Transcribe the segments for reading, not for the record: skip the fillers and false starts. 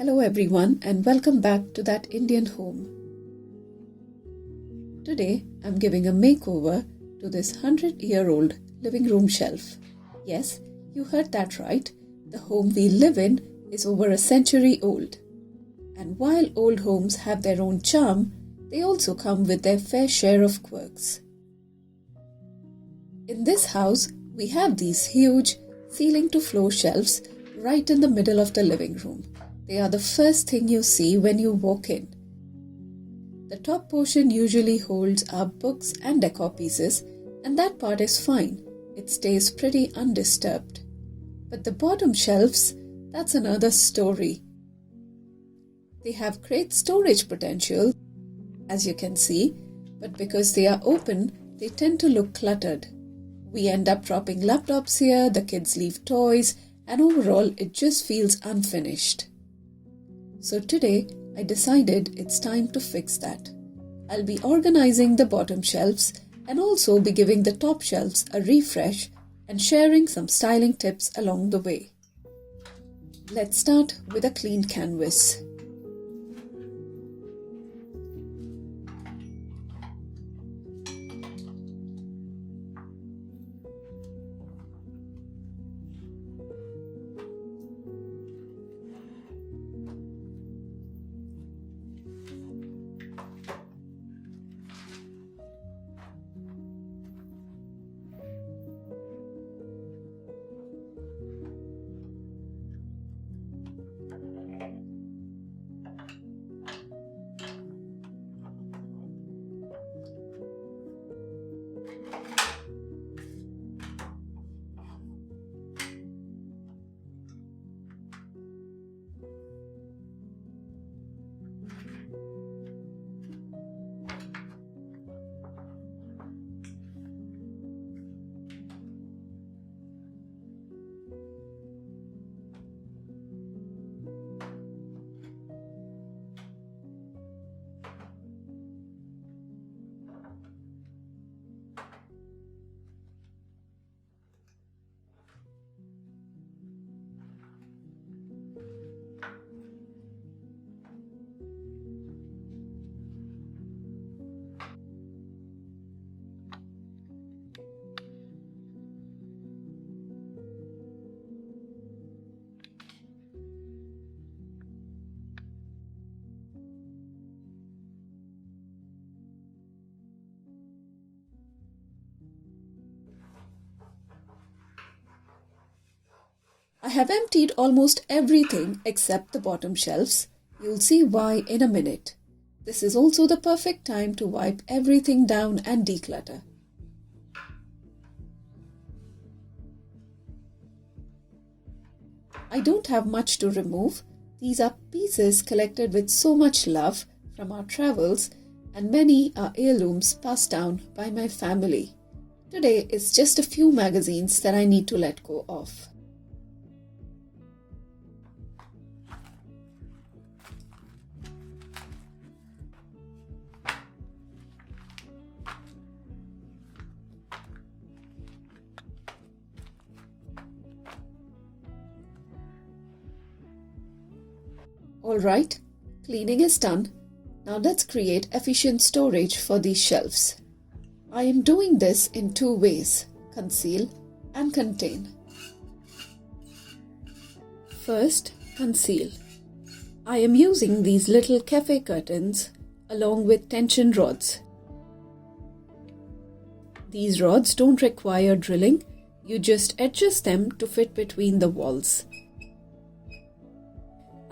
Hello everyone and welcome back to That Indian Home. Today I'm giving a makeover to this 100-year-old living room shelf. Yes, you heard that right. The home we live in is over a century old. And while old homes have their own charm, they also come with their fair share of quirks. In this house, we have these huge ceiling-to-floor shelves right in the middle of the living room. They are the first thing you see when you walk in. The top portion usually holds our books and decor pieces, and that part is fine. It stays pretty undisturbed. But the bottom shelves, that's another story. They have great storage potential, as you can see, but because they are open, they tend to look cluttered. We end up dropping laptops here, the kids leave toys, and overall it just feels unfinished. So today, I decided it's time to fix that. I'll be organizing the bottom shelves and also be giving the top shelves a refresh and sharing some styling tips along the way. Let's start with a clean canvas. I have emptied almost everything except the bottom shelves. You'll see why in a minute. This is also the perfect time to wipe everything down and declutter. I don't have much to remove. These are pieces collected with so much love from our travels, and many are heirlooms passed down by my family. Today is just a few magazines that I need to let go of. Alright, cleaning is done. Now let's create efficient storage for these shelves. I am doing this in two ways: conceal and contain. First, conceal. I am using these little cafe curtains along with tension rods. These rods don't require drilling, you just adjust them to fit between the walls.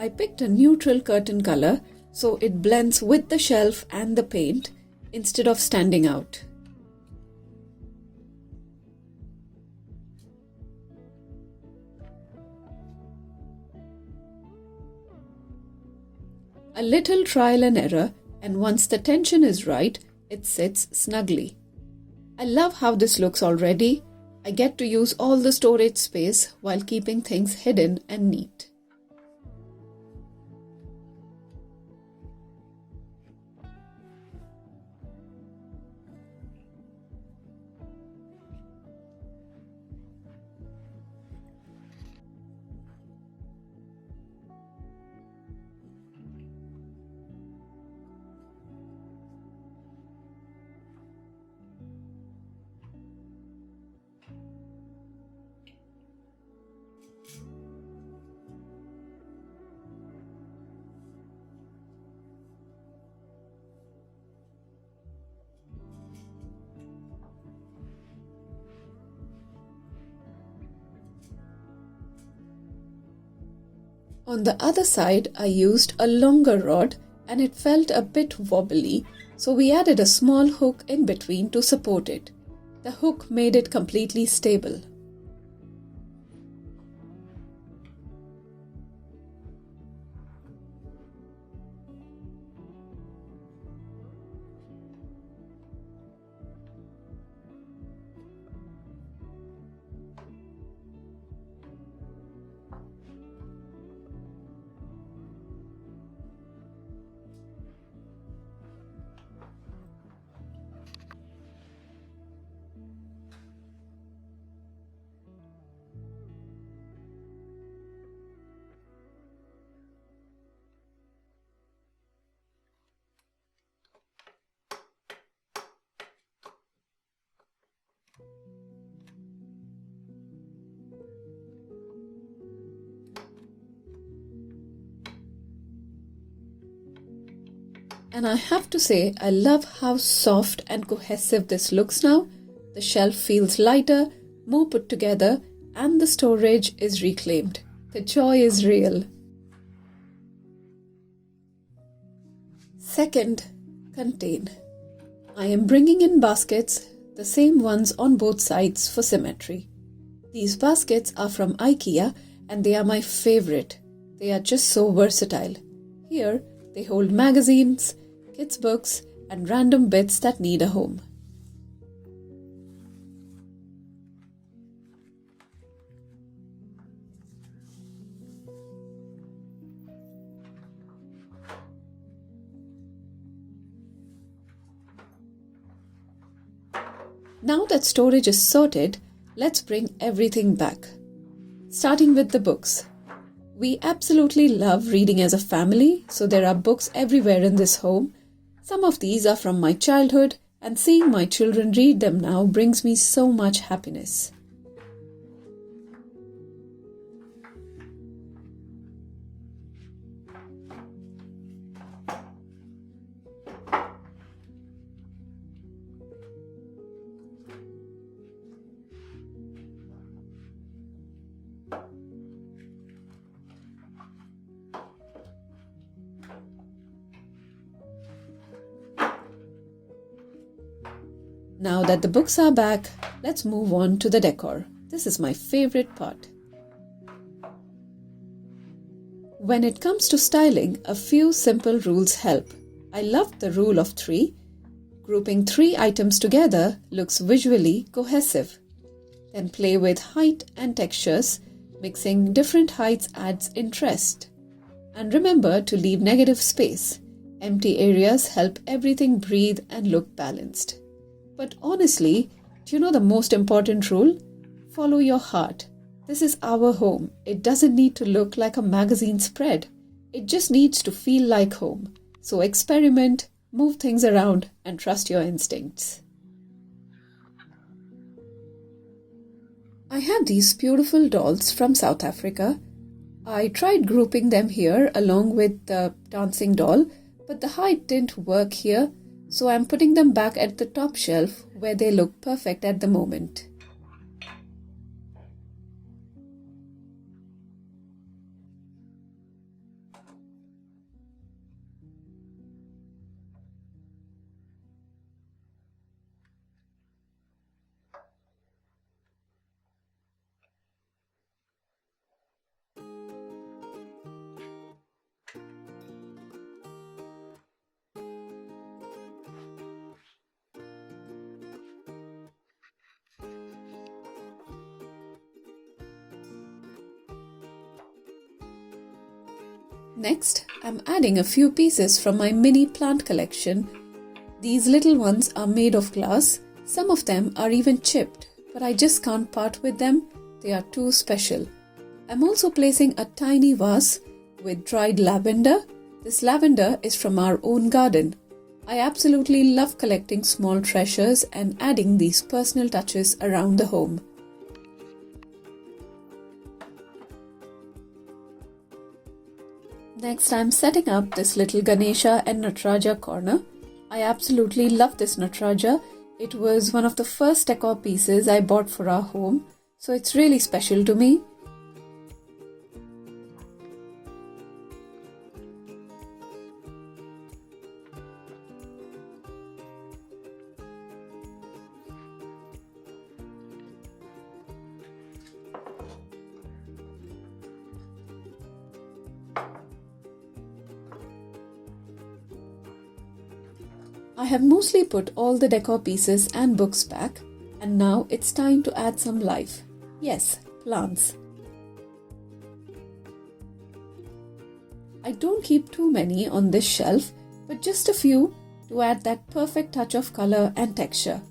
I picked a neutral curtain color so it blends with the shelf and the paint instead of standing out. A little trial and error, and once the tension is right, it sits snugly. I love how this looks already. I get to use all the storage space while keeping things hidden and neat. On the other side, I used a longer rod and it felt a bit wobbly, so we added a small hook in between to support it. The hook made it completely stable. And I have to say, I love how soft and cohesive this looks now. The shelf feels lighter, more put together, and the storage is reclaimed. The joy is real. Second, contain. I am bringing in baskets, the same ones on both sides for symmetry. These baskets are from IKEA and they are my favorite. They are just so versatile. Here, they hold magazines, kids' books, and random bits that need a home. Now that storage is sorted, let's bring everything back. Starting with the books. We absolutely love reading as a family, so there are books everywhere in this home. Some of these are from my childhood, and seeing my children read them now brings me so much happiness. Now that the books are back, let's move on to the decor. This is my favorite part. When it comes to styling, a few simple rules help. I love the rule of 3. Grouping 3 items together looks visually cohesive. Then play with height and textures. Mixing different heights adds interest. And remember to leave negative space. Empty areas help everything breathe and look balanced. But honestly, do you know the most important rule? Follow your heart. This is our home. It doesn't need to look like a magazine spread. It just needs to feel like home. So experiment, move things around, and trust your instincts. I have these beautiful dolls from South Africa. I tried grouping them here along with the dancing doll, but the height didn't work here. So I'm putting them back at the top shelf where they look perfect at the moment. Next, I'm adding a few pieces from my mini plant collection. These little ones are made of glass. Some of them are even chipped, but I just can't part with them. They are too special. I'm also placing a tiny vase with dried lavender. This lavender is from our own garden. I absolutely love collecting small treasures and adding these personal touches around the home. Next, I'm setting up this little Ganesha and Nataraja corner. I absolutely love this Nataraja. It was one of the first decor pieces I bought for our home, so it's really special to me. I have mostly put all the decor pieces and books back, and now it's time to add some life. Yes, plants. I don't keep too many on this shelf, but just a few to add that perfect touch of color and texture.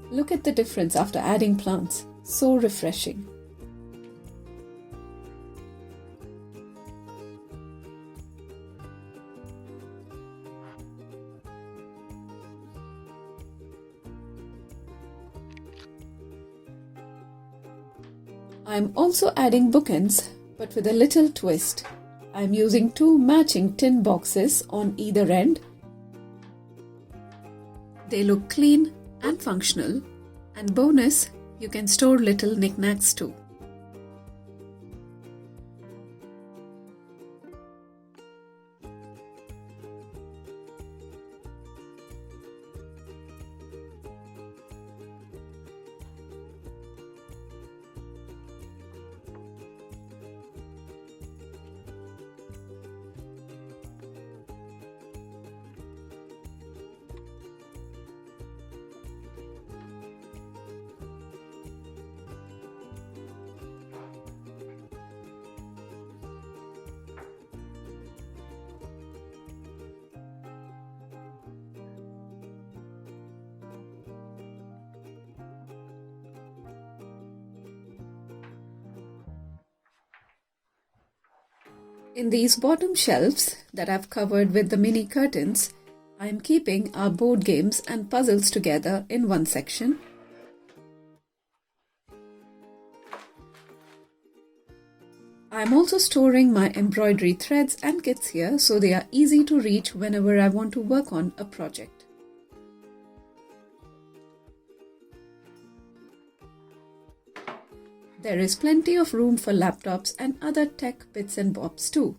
Look at the difference after adding plants. So refreshing. I'm also adding bookends, but with a little twist. I'm using 2 matching tin boxes on either end. They look clean and functional, and bonus, you can store little knickknacks too. In these bottom shelves that I've covered with the mini curtains, I'm keeping our board games and puzzles together in one section. I'm also storing my embroidery threads and kits here so they are easy to reach whenever I want to work on a project. There is plenty of room for laptops and other tech bits and bobs too.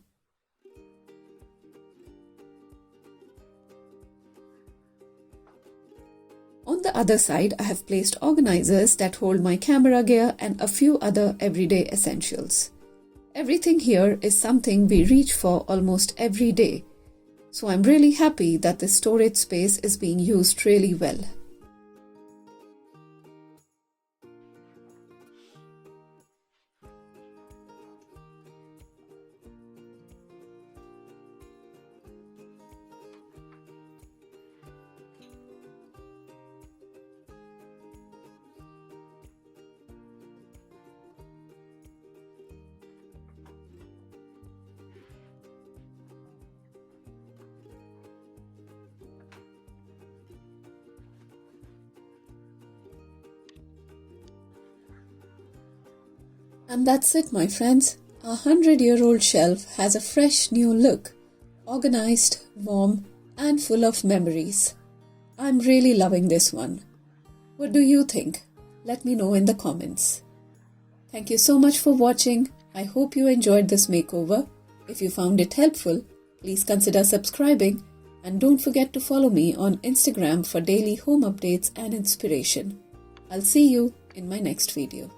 On the other side, I have placed organizers that hold my camera gear and a few other everyday essentials. Everything here is something we reach for almost every day, so I'm really happy that this storage space is being used really well. And that's it, my friends. Our 100-year-old shelf has a fresh new look, organized, warm, and full of memories. I'm really loving this one. What do you think? Let me know in the comments. Thank you so much for watching. I hope you enjoyed this makeover. If you found it helpful, please consider subscribing and don't forget to follow me on Instagram for daily home updates and inspiration. I'll see you in my next video.